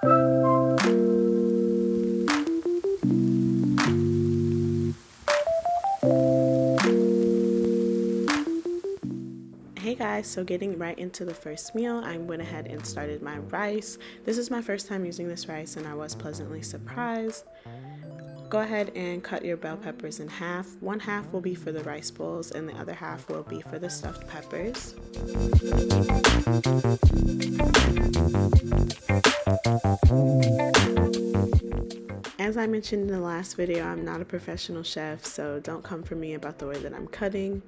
Hey guys, so getting right into the first meal, I went ahead and started my rice. This is my first time using this rice and I was pleasantly surprised. Go ahead and cut your bell peppers in half. One half will be for the rice bowls and the other half will be for the stuffed peppers. As I mentioned in the last video, I'm not a professional chef, so don't come for me about the way that I'm cutting.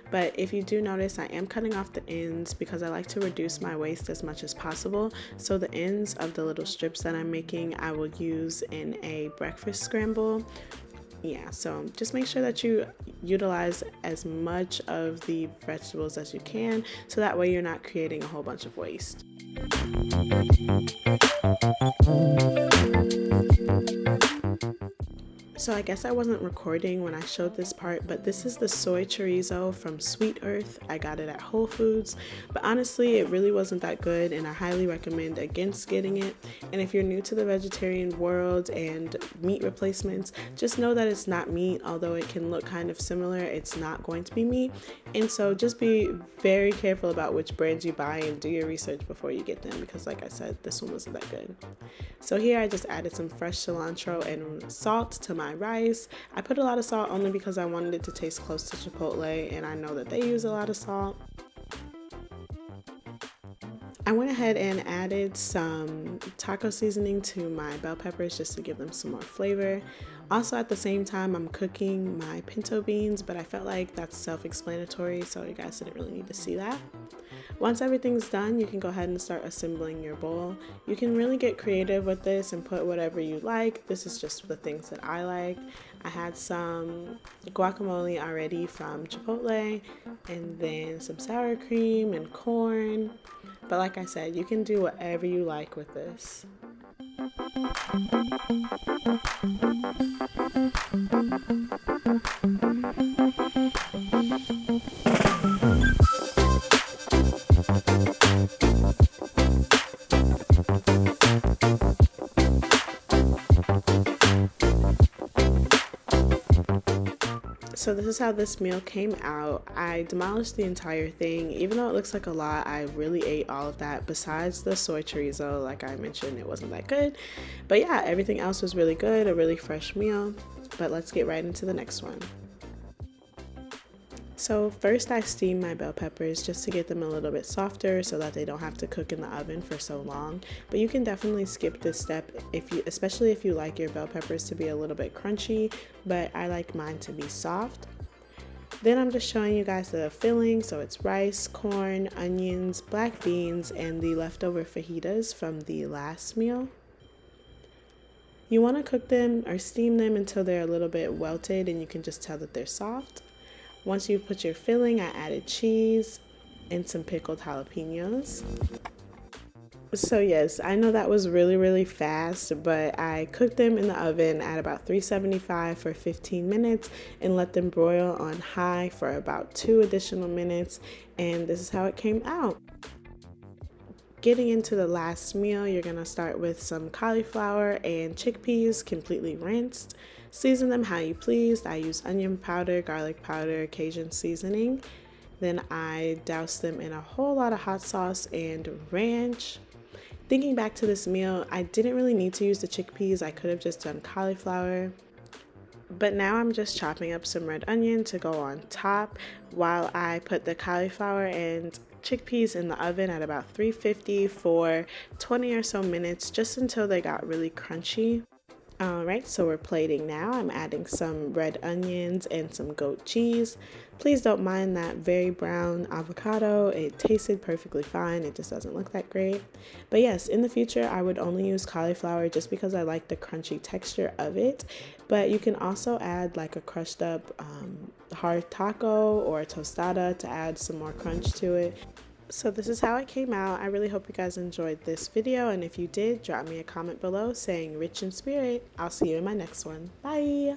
But if you do notice, I am cutting off the ends because I like to reduce my waste as much as possible. So the ends of the little strips that I'm making, I will use in a breakfast scramble. Yeah, so just make sure that you utilize as much of the vegetables as you can, so that way you're not creating a whole bunch of waste. So I guess I wasn't recording when I showed this part, but this is the soy chorizo from Sweet Earth. I got it at Whole Foods, but honestly it really wasn't that good and I highly recommend against getting it. And if you're new to the vegetarian world and meat replacements, just know that it's not meat. Although it can look kind of similar, it's not going to be meat. And so just be very careful about which brands you buy and do your research before you get them, because like I said, this one wasn't that good. So here I just added some fresh cilantro and salt to my rice. I put a lot of salt only because I wanted it to taste close to Chipotle, and I know that they use a lot of salt. I went ahead and added some taco seasoning to my bell peppers just to give them some more flavor. Also at the same time, I'm cooking my pinto beans, but I felt like that's self-explanatory, so you guys didn't really need to see that. Once everything's done, you can go ahead and start assembling your bowl. You can really get creative with this and put whatever you like. This is just the things that I like. I had some guacamole already from Chipotle, and then some sour cream and corn. But like I said, you can do whatever you like with this. So this is how this meal came out. I demolished the entire thing. Even though it looks like a lot, I really ate all of that. Besides the soy chorizo, like I mentioned, it wasn't that good. But yeah, everything else was really good, a really fresh meal. But let's get right into the next one. So first I steam my bell peppers just to get them a little bit softer so that they don't have to cook in the oven for so long. But you can definitely skip this step, especially if you like your bell peppers to be a little bit crunchy, but I like mine to be soft. Then I'm just showing you guys the filling. So it's rice, corn, onions, black beans, and the leftover fajitas from the last meal. You want to cook them or steam them until they're a little bit welted and you can just tell that they're soft. Once you've put your filling, I added cheese and some pickled jalapenos. So yes, I know that was really fast, but I cooked them in the oven at about 375 for 15 minutes and let them broil on high for about 2 additional minutes, and this is how it came out. Getting into the last meal, you're gonna start with some cauliflower and chickpeas completely rinsed. Season them how you please. I use onion powder, garlic powder, Cajun seasoning. Then I douse them in a whole lot of hot sauce and ranch. Thinking back to this meal, I didn't really need to use the chickpeas. I could have just done cauliflower. But now I'm just chopping up some red onion to go on top while I put the cauliflower and chickpeas in the oven at about 350 for 20 or so minutes, just until they got really crunchy. Alright, so we're plating now. I'm adding some red onions and some goat cheese. Please don't mind that very brown avocado. It tasted perfectly fine. It just doesn't look that great. But yes, in the future, I would only use cauliflower just because I like the crunchy texture of it. But you can also add like a crushed up hard taco or a tostada to add some more crunch to it. So this is how it came out. I really hope you guys enjoyed this video, and if you did, drop me a comment below saying rich in spirit. I'll see you in my next one. Bye!